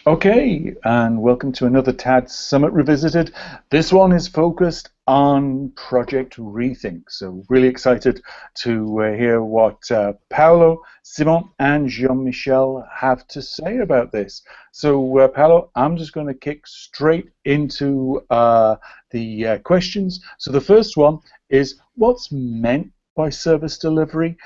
Okay, and welcome to another TADSummit Revisited. This one is focused on Project Rethink. So really excited to hear what Paulo, Simon, and Jean-Michel have to say about this. So Paulo, I'm just going to kick straight into the questions. So the first one is, what's meant by service delivery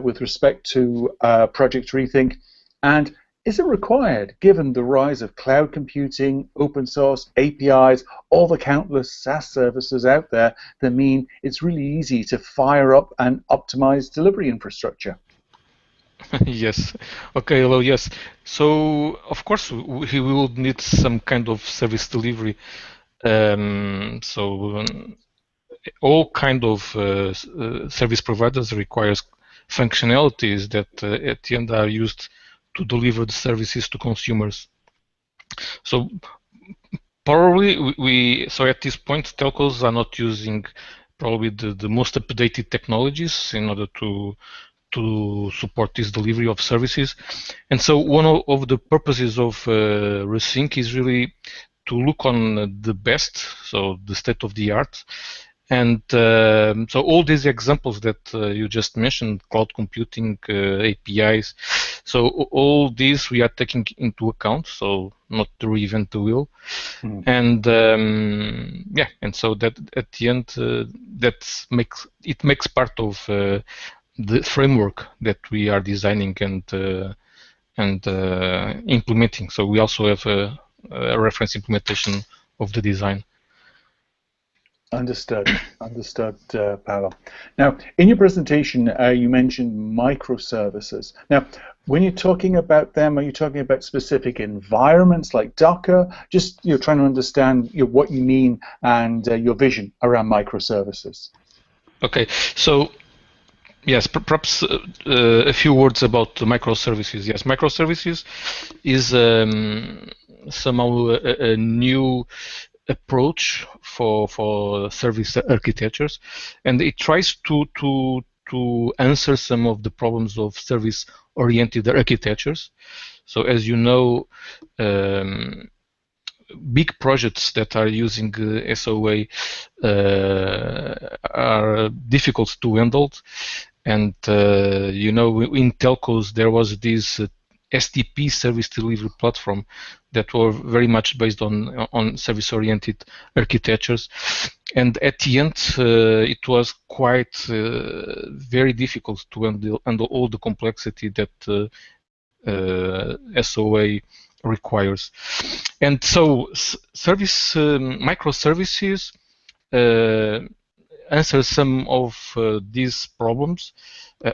with respect to Project Rethink? And is it required, given the rise of cloud computing, open source, APIs, all the countless SaaS services out there that mean it's really easy to fire up and optimize delivery infrastructure? Yes. Okay, hello, yes. So, of course, we will need some kind of service delivery. All kind of service providers requires functionalities that at the end are used to deliver the services to consumers. So probably so at this point, telcos are not using probably the most updated technologies in order to support this delivery of services. And so one of the purposes of reThink is really to look on the best, so the state of the art. And so all these examples that you just mentioned, cloud computing, APIs, so all these we are taking into account, so not to reinvent the wheel. And yeah, and so that at the end, that makes part of the framework that we are designing and implementing. So we also have a reference implementation of the design. Understood, Paolo. Now, in your presentation, you mentioned microservices. Now, when you're talking about them, are you talking about specific environments like Docker? Just trying to understand what you mean and your vision around microservices. Okay, so yes, perhaps a few words about microservices. Yes, microservices is somehow a new approach for service architectures, and it tries to answer some of the problems of service-oriented architectures. So, as you know, big projects that are using SOA are difficult to handle. And you know, in telcos there was this SDP service delivery platform that were very much based on service-oriented architectures, and at the end it was quite very difficult to handle all the complexity that SOA requires. And so service microservices answer some of these problems.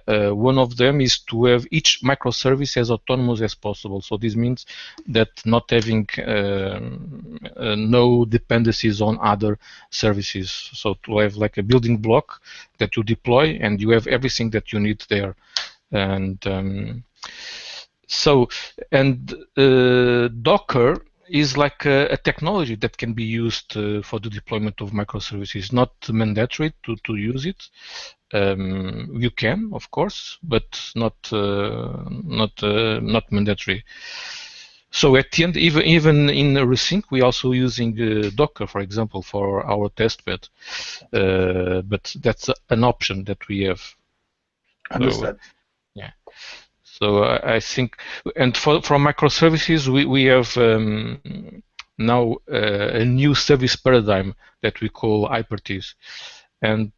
One of them is to have each microservice as autonomous as possible. So this means that not having no dependencies on other services. So to have like a building block that you deploy and you have everything that you need there. And Docker is like a technology that can be used for the deployment of microservices. Not mandatory to use it. You can, of course, but not mandatory. So at the end, even in reThink, we also using Docker, for example, for our testbed. But that's an option that we have. Understood. So, yeah. So I think, and for microservices, we have now a new service paradigm that we call hypertease, and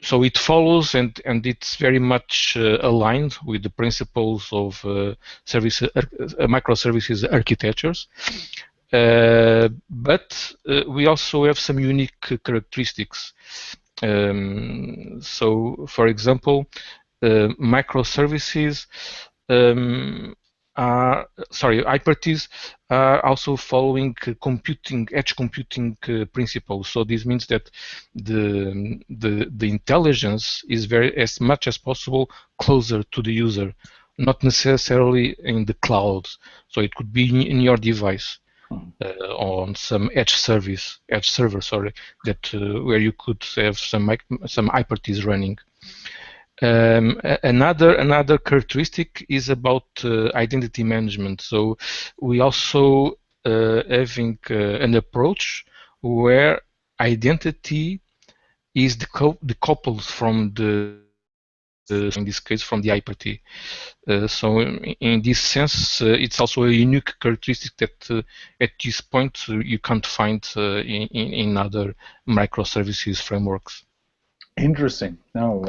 so it follows and it's very much aligned with the principles of microservices architectures. But we also have some unique characteristics. So, for example, microservices hypertease are also following edge computing principles. So this means that the intelligence is very, as much as possible, closer to the user, not necessarily in the cloud. So it could be in your device. On some edge server, that where you could have some hypertease running. Another characteristic is about identity management. So we also having an approach where identity is decoupled from in this case from the hypertext. So in this sense, it's also a unique characteristic that at this point you can't find in other microservices frameworks. Interesting. No,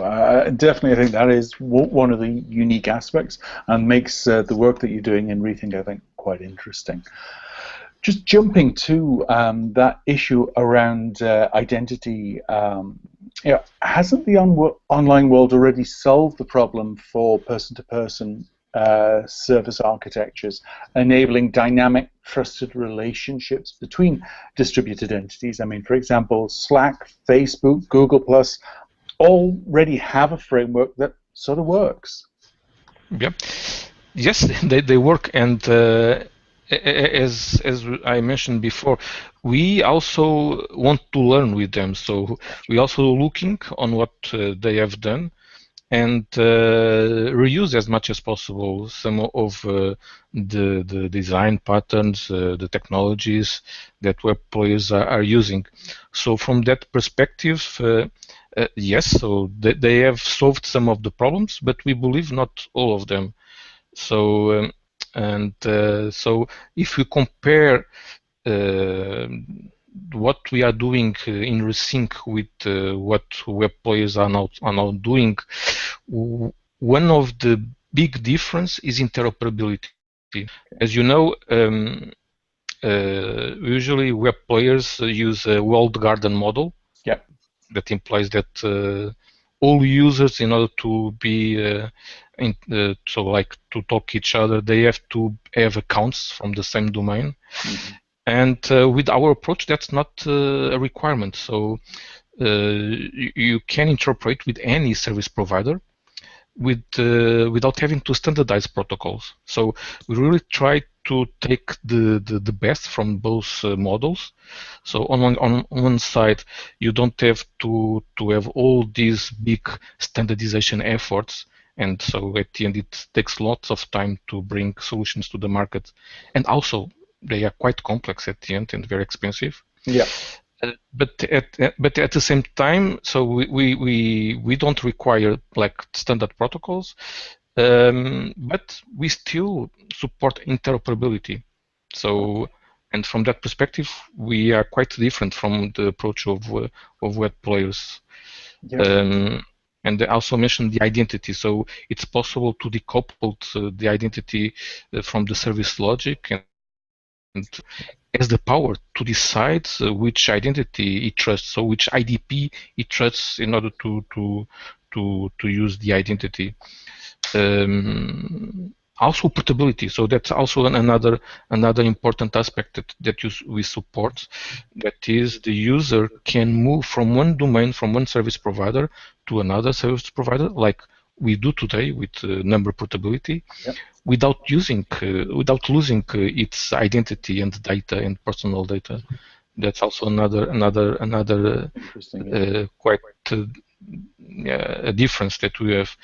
definitely. I think that is one of the unique aspects and makes the work that you're doing in reThink, I think, quite interesting. Just jumping to that issue around identity, hasn't the online world already solved the problem for person-to-person service architectures, enabling dynamic, trusted relationships between distributed entities? I mean, for example, Slack, Facebook, Google Plus already have a framework that sort of works. Yeah. Yes, they work, and as I mentioned before, we also want to learn with them. So we also looking on what they have done and reuse as much as possible some of the design patterns, the technologies that web players are using. So from that perspective, yes, so they have solved some of the problems, but we believe not all of them. So so if we compare what we are doing in reThink with what web players are now doing, one of the big difference is interoperability. As you know, usually web players use a walled garden model. Yep. That implies that all users, in order to be so like to talk each other, they have to have accounts from the same domain. Mm-hmm. And with our approach, that's not a requirement. So you can interoperate with any service provider without having to standardize protocols. So we really try to take the best from both models. So on one side, you don't have to have all these big standardization efforts, and so at the end it takes lots of time to bring solutions to the market, and also they are quite complex at the end and very expensive. Yeah. But at the same time, so we don't require like standard protocols, but we still support interoperability. So, and from that perspective, we are quite different from the approach of web players. Yeah. And I also mentioned the identity. So it's possible to decouple the identity from the service logic and has the power to decide which identity it trusts, so which IDP it trusts in order to use the identity. Also portability, so that's also another important aspect that we support. That is, the user can move from one domain, from one service provider to another service provider, like we do today with number portability. Yep. Without losing its identity and data and personal data. That's also another Interesting. quite a difference that we have.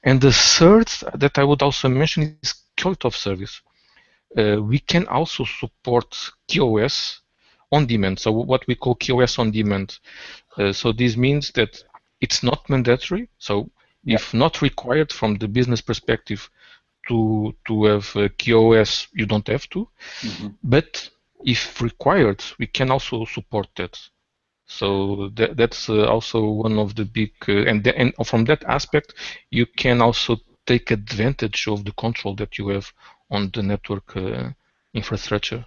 And the third that I would also mention is quality of service. We can also support QoS on demand, so what we call QoS on demand. So this means that it's not mandatory, so if not required from the business perspective to have QoS, you don't have to. Mm-hmm. But if required, we can also support that. So that's also one of the big, and from that aspect, you can also take advantage of the control that you have on the network infrastructure.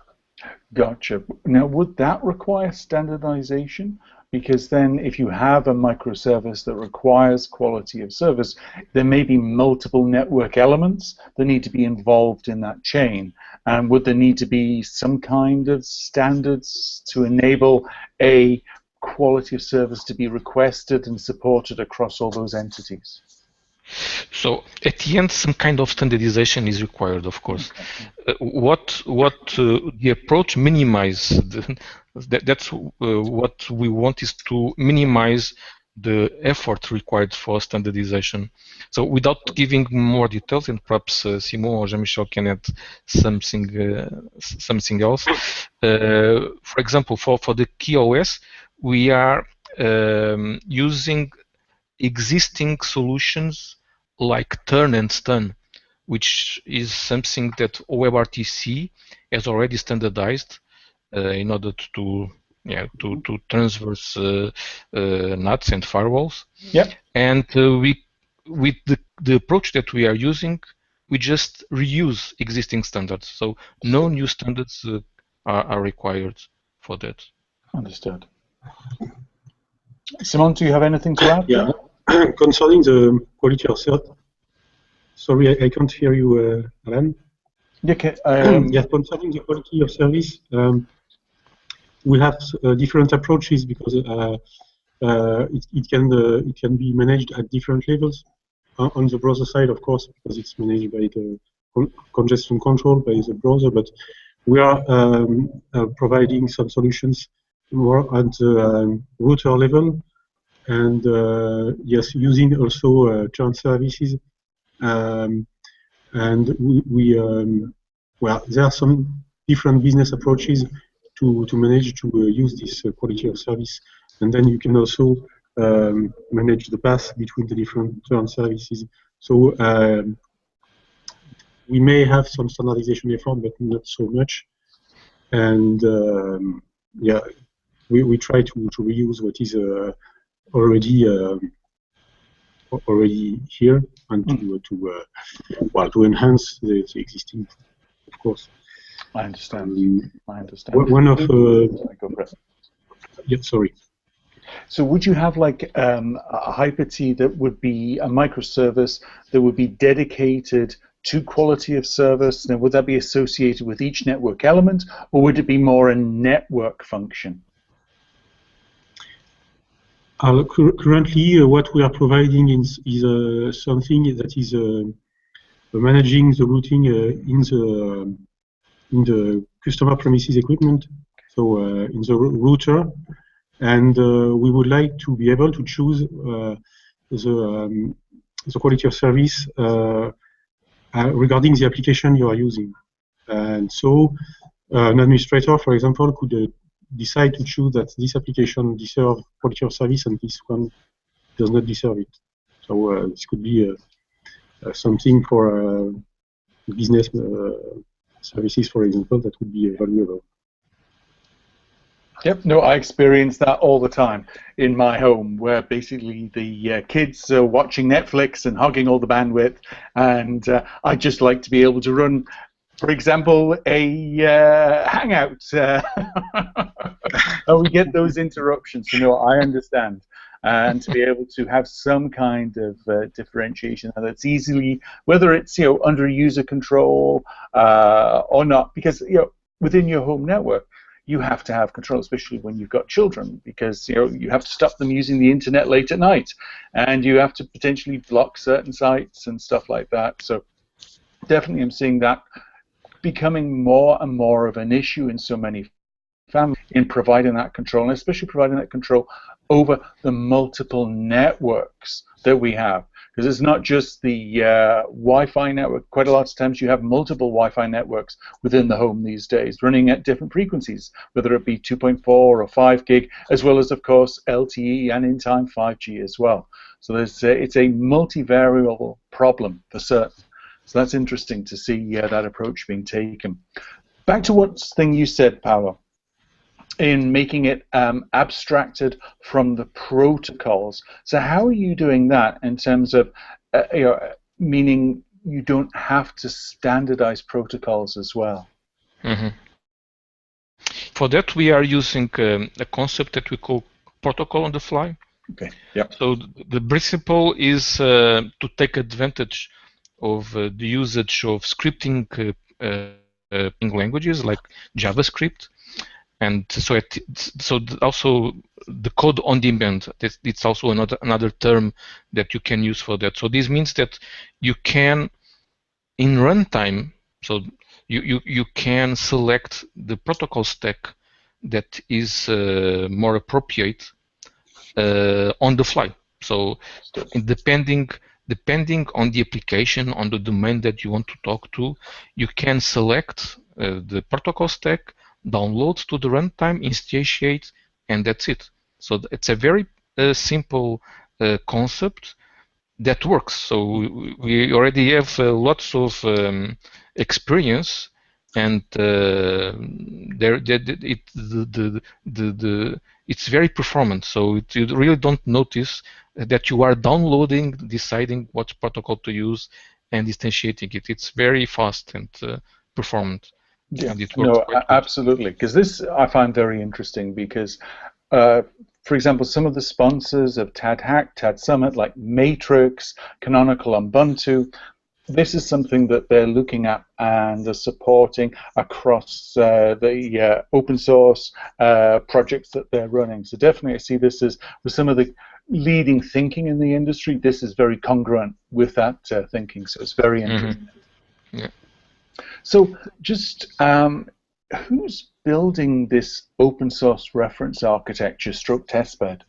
Gotcha. Now, would that require standardization? Because then if you have a microservice that requires quality of service, there may be multiple network elements that need to be involved in that chain. And would there need to be some kind of standards to enable a quality of service to be requested and supported across all those entities? So at the end, some kind of standardization is required, of course. Okay. What the approach minimize that's what we want is to minimize the effort required for standardization. So without giving more details, and perhaps Simon or Jean-Michel can add something else. For example, for the key OS, we are using existing solutions like turn and stun, which is something that WebRTC has already standardized in order to transverse NATs and firewalls. Yep. And with the approach that we are using, we just reuse existing standards. So no new standards are required for that. Understood. Simon, do you have anything to add? Yeah. Concerning the quality of service. Sorry, I can't hear you, Alan. Okay. Yes, concerning the quality of service, we have different approaches because it can be managed at different levels. On the browser side, of course, because it's managed by the congestion control by the browser, but we are providing some solutions more at the router level, and yes, using also churn services. And well, there are some different business approaches to manage to use this quality of service, and then you can also manage the path between the different churn services. So we may have some standardization effort, but not so much. And yeah, we try to reuse what is already here, and to enhance the existing, of course. I understand. I understand. One of yeah, sorry. So would you have like a Hyper-T that would be a microservice that would be dedicated to quality of service? Now, would that be associated with each network element, or would it be more a network function? Currently, what we are providing is something that is managing the routing in the customer premises equipment, so in the router, and we would like to be able to choose the quality of service regarding the application you are using. And so an administrator, for example, could decide to choose that this application deserves quality of service and this one does not deserve it. So this could be something for business services, for example, that would be valuable. Yep, no, I experience that all the time in my home, where basically the kids are watching Netflix and hogging all the bandwidth, and I just like to be able to run, for example, a Hangout, and we get those interruptions. So no, I understand, and to be able to have some kind of differentiation that's easily, whether it's under user control or not, because within your home network, you have to have control, especially when you've got children, because you have to stop them using the internet late at night, and you have to potentially block certain sites and stuff like that. So definitely I'm seeing that becoming more and more of an issue in so many families in providing that control, and especially providing that control over the multiple networks that we have. Because it's not just the Wi-Fi network. Quite a lot of times you have multiple Wi-Fi networks within the home these days, running at different frequencies, whether it be 2.4 or 5 gig, as well as, of course, LTE and in time 5G as well. So it's a multivariable problem for certain. So that's interesting to see that approach being taken. Back to one thing you said, Paulo, in making it abstracted from the protocols. So how are you doing that in terms of, meaning you don't have to standardize protocols as well? Mm-hmm. For that, we are using a concept that we call protocol on the fly. Okay. Yeah. So the principle is to take advantage of the usage of scripting languages like JavaScript. And so, also the code on demand. It's also another term that you can use for that. So this means that you can, in runtime, so you can select the protocol stack that is more appropriate on the fly. So depending on the application, on the domain that you want to talk to, you can select the protocol stack, download to the runtime, instantiate, and that's it. So it's a very simple concept that works. So we already have lots of experience, and it's very performant. So you really don't notice that you are downloading, deciding what protocol to use, and instantiating it. It's very fast and performant. Yeah, and it works quite good. Absolutely. Because this I find very interesting because, for example, some of the sponsors of TADHack, TADSummit, like Matrix, Canonical, Ubuntu, this is something that they're looking at and are supporting across the open source projects that they're running. So definitely I see this as, with some of the leading thinking in the industry, this is very congruent with that thinking. So it's very interesting. Yeah. So just who's building this open source reference architecture stroke testbed?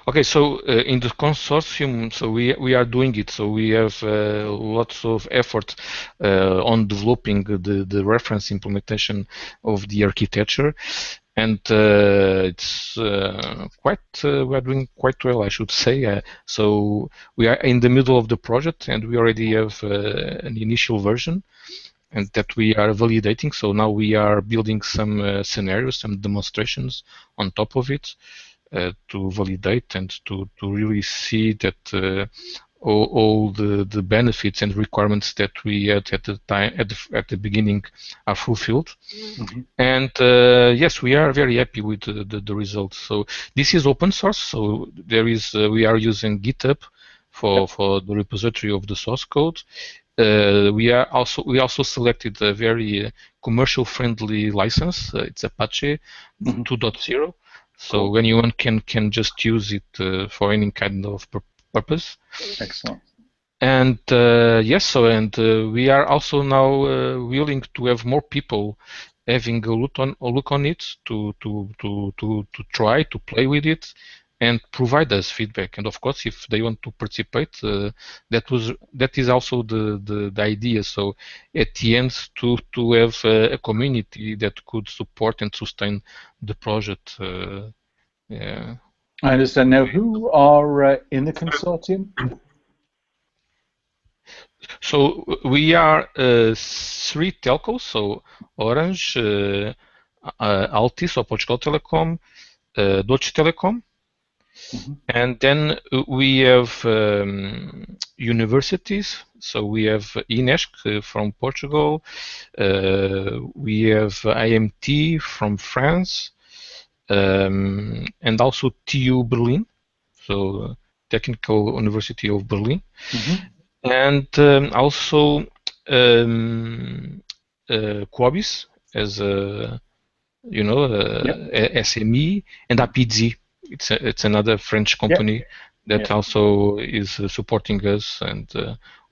Okay, so in the consortium, so we are doing it. So we have lots of effort on developing the reference implementation of the architecture, and it's we are doing quite well, I should say. So we are in the middle of the project, and we already have an initial version, and that we are validating. So now we are building some scenarios, some demonstrations on top of it. To validate and to really see that all the benefits and requirements that we had at the time at the beginning are fulfilled. Mm-hmm. And yes, we are very happy with the results. So this is open source. So there is we are using GitHub for the repository of the source code. We also selected a very commercial friendly license. It's Apache 2.0. So cool. Anyone can just use it for any kind of purpose. Excellent. And yes, so we are also now willing to have more people having a look on it to try to play with it and provide us feedback. And of course, if they want to participate, that is also the idea. So at the end, to have a community that could support and sustain the project. Yeah. I understand. Now, who are in the consortium? So we are 3 telcos. So Orange, Altice or Portugal Telecom, Deutsche Telekom. Mm-hmm. And then we have universities. So we have INESC from Portugal. We have IMT from France, and also TU Berlin, so Technical University of Berlin. Mm-hmm. And also Quabis as a SME, and APIDZ. It's another French company that also is supporting us and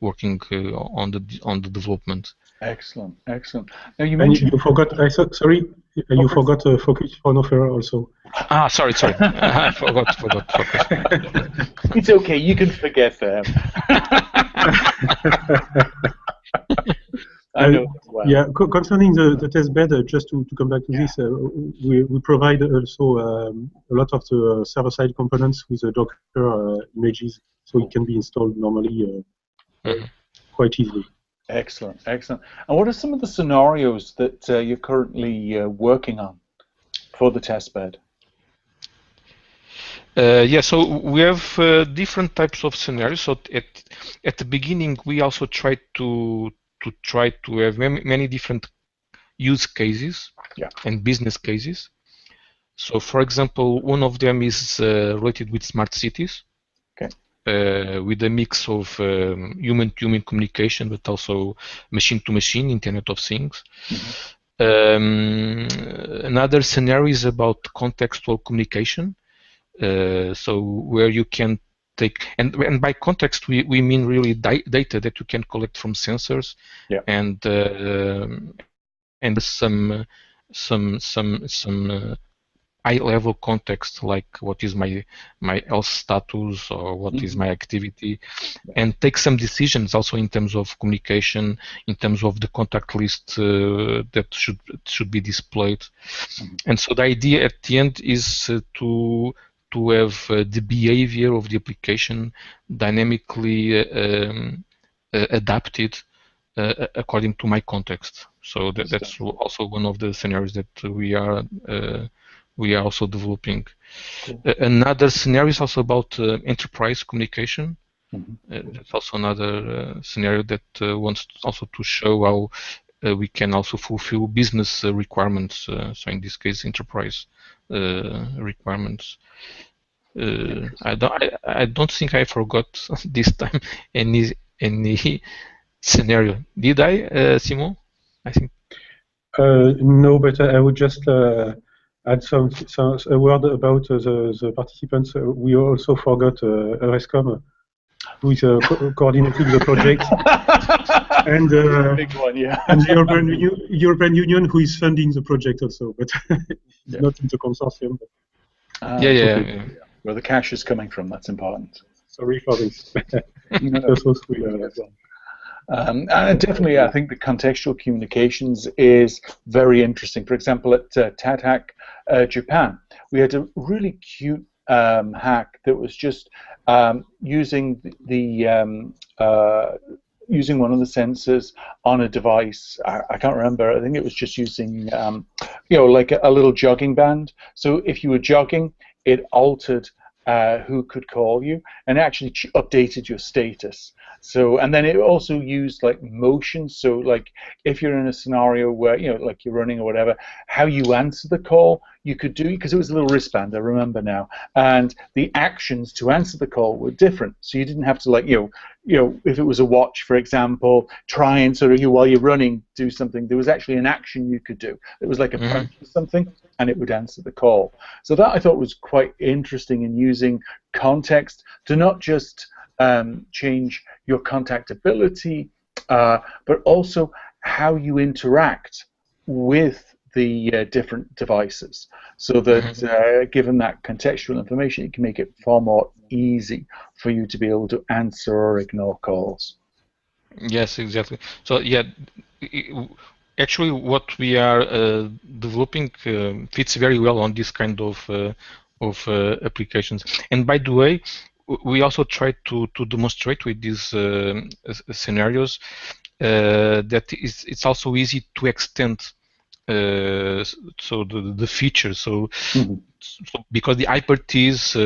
working on the development. Excellent. Now you mentioned you forgot. You forgot Focus for Offer also. Sorry. I forgot Focus. It's okay. You can forget them. I know. Well. Yeah, concerning the test bed, just to come back to this, we provide also a lot of the server-side components with the Docker images, so it can be installed normally quite easily. Excellent. And what are some of the scenarios that you're currently working on for the testbed? So we have different types of scenarios. So at the beginning, we also tried to have many different use cases and business cases. So, for example, one of them is related with smart cities. Okay. With a mix of human-to-human communication, but also machine-to-machine, Internet of Things. Mm-hmm. Another scenario is about contextual communication. So where you can take, and by context we mean really data that you can collect from sensors, and some high-level context, like what is my health status or what is my activity, and take some decisions also in terms of communication, in terms of the contact list that should be displayed. And so the idea at the end is to have the behavior of the application dynamically adapted according to my context. So that's also one of the scenarios that we are also developing. Cool. Another scenario is also about enterprise communication. That's also another scenario that wants also to show how we can also fulfill business requirements. So in this case, enterprise requirements. I don't think I forgot this time any scenario. Did I, Simon? I think. No, but I would just add a word about the participants. We also forgot RSCOM, who is coordinating the project, and big one, yeah. and the European Union, who is funding the project also, but it's not in the consortium. Yeah. Where the cash is coming from, that's important. Sorry for this. And definitely, I think the contextual communications is very interesting. For example, at TADHack Japan, we had a really cute hack that was just using using one of the sensors on a device. I can't remember. I think it was just using, like a little jogging band. So if you were jogging, it altered who could call you and actually updated your status. So, and then it also used like motion. So like if you're in a scenario where, like you're running or whatever, how you answer the call, you could do, because it was a little wristband, I remember now, and the actions to answer the call were different. So you didn't have to like, if it was a watch, for example, try and sort of, while you're running, do something. There was actually an action you could do. It was like a punch or something, and it would answer the call. So that I thought was quite interesting in using context to not just change your contactability, but also how you interact with the different devices, so that given that contextual information, it can make it far more easy for you to be able to answer or ignore calls. Yes, exactly. So yeah, actually what we are developing fits very well on this kind of applications. And by the way, we also try to demonstrate with these scenarios that it's also easy to extend so the features. So, so because the hyperteas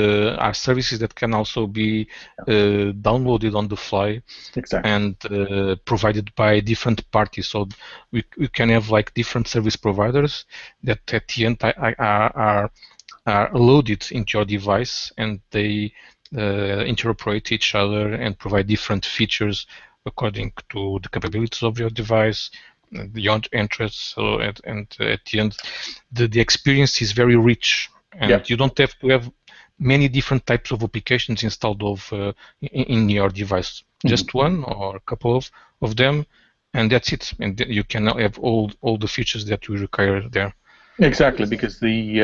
are services that can also be downloaded on the fly, exactly, and provided by different parties. So we can have like different service providers that at the end are loaded into your device, and they interoperate each other and provide different features according to the capabilities of your device, your interests. So and at the end, the experience is very rich, and you don't have to have many different types of applications installed in your device. Just one or a couple of them, and that's it. And you can now have all the features that we require there. Exactly, because the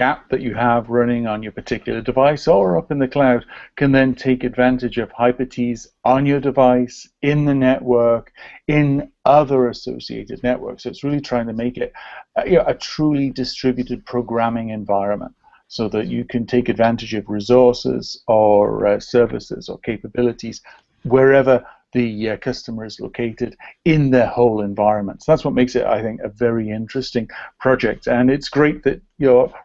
app that you have running on your particular device or up in the cloud can then take advantage of hyperteas on your device, in the network, in other associated networks. So it's really trying to make it a truly distributed programming environment, so that you can take advantage of resources or services or capabilities wherever the customer is located in their whole environment. So that's what makes it, I think, a very interesting project. And it's great that,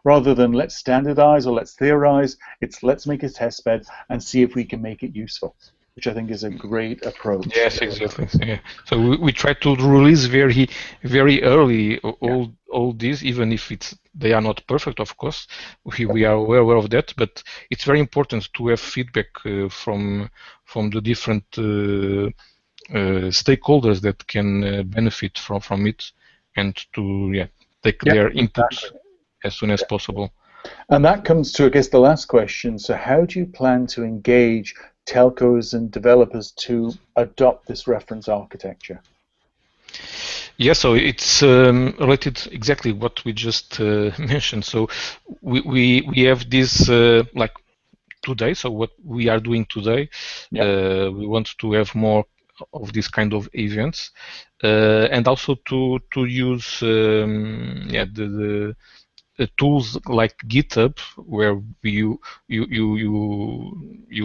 rather than let's standardize or let's theorize, it's let's make a test bed and see if we can make it useful, which I think is a great approach. Yes, exactly. Yeah. So we try to release very, very early all these, even if they are not perfect, of course. We are aware of that, but it's very important to have feedback from the different stakeholders that can benefit from it, and to take their input as soon as possible. And that comes to, I guess, the last question. So how do you plan to engage telcos and developers to adopt this reference architecture? Yeah, so it's related exactly what we just mentioned. So we have this like today. So what we are doing today, we want to have more of this kind of events, and also to use yeah the tools like GitHub, where you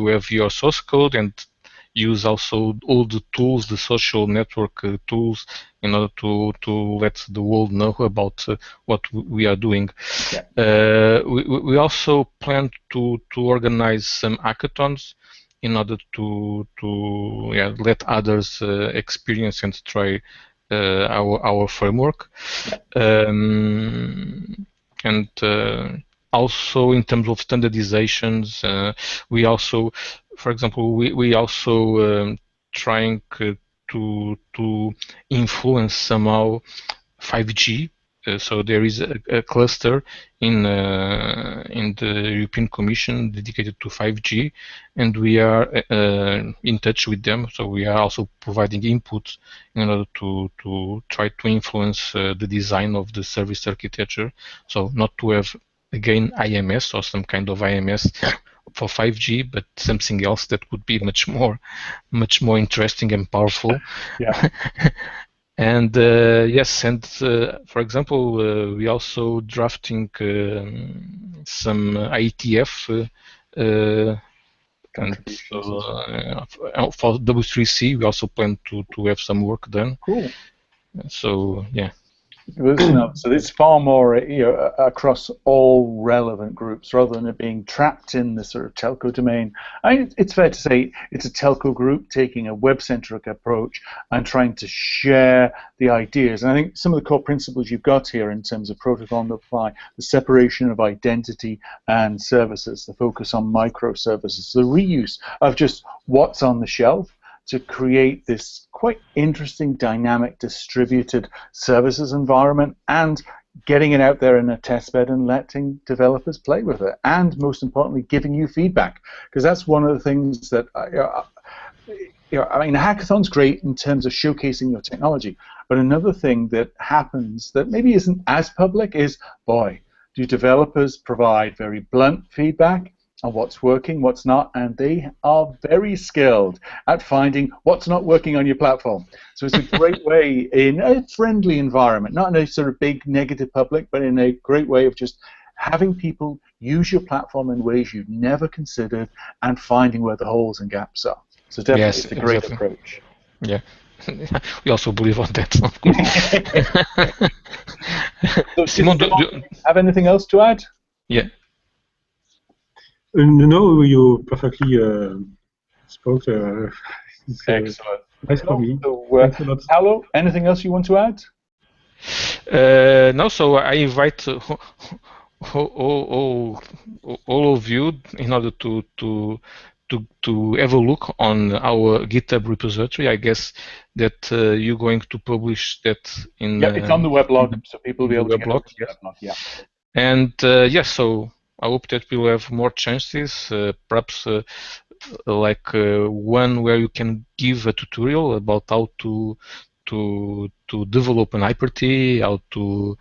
have your source code and use also all the tools, the social network tools, in order to let the world know about what we are doing. Yeah. We also plan to organize some hackathons in order to yeah, let others experience and try our framework. And also in terms of standardizations, we also, for example, we also trying to influence somehow 5G. So there is a cluster in the European Commission dedicated to 5G, and we are in touch with them. So we are also providing input in order to try to influence the design of the service architecture. So not to have again IMS or some kind of IMS for 5G, but something else that would be much more interesting and powerful. Yeah. And yes, and for example, we also drafting some IETF Contributions. for W3C. We also plan to have some work done. Cool. So yeah. So it's far more, across all relevant groups rather than it being trapped in the sort of telco domain. It's fair to say it's a telco group taking a web-centric approach and trying to share the ideas. And I think some of the core principles you've got here in terms of protocol on the fly, the separation of identity and services, the focus on microservices, the reuse of just what's on the shelf, to create this quite interesting, dynamic, distributed services environment, and getting it out there in a test bed and letting developers play with it, and most importantly, giving you feedback, because that's one of the things that I mean, a hackathon's great in terms of showcasing your technology, but another thing that happens that maybe isn't as public is, boy, do developers provide very blunt feedback on what's working, what's not, and they are very skilled at finding what's not working on your platform. So it's a great way, in a friendly environment, not in a sort of big negative public, but in a great way of just having people use your platform in ways you've never considered and finding where the holes and gaps are. So definitely, yes, it's a great exactly. approach. Yeah. We also believe on that, of course. So, Simon, do you have anything else to add? Yeah. No, you perfectly spoke. Excellent. Nice for me. So, Thanks a lot. Paulo, anything else you want to add? No, so I invite all of you in order to have a look on our GitHub repository. I guess that you're going to publish that in. Yeah, it's on the weblog, so people will be able to get weblog. to the weblog. Yeah. And yes, so I hope that we'll have more chances, perhaps like one where you can give a tutorial about how to develop an Hyper-T, how to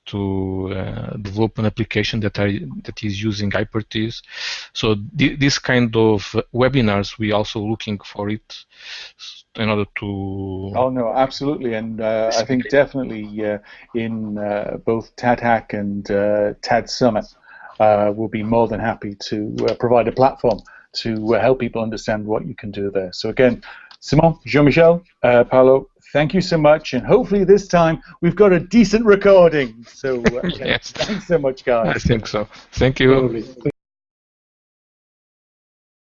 develop an application that is using Hyper-Ts. So this kind of webinars, we also looking for it in order to. Oh no, absolutely, and I think definitely in both TADHack and TADSummit, we'll be more than happy to provide a platform to help people understand what you can do there. So again, Simon, Jean-Michel, Paulo, thank you so much, and hopefully this time we've got a decent recording. So Yes. thanks so much, guys. I think so. Thank you. Probably.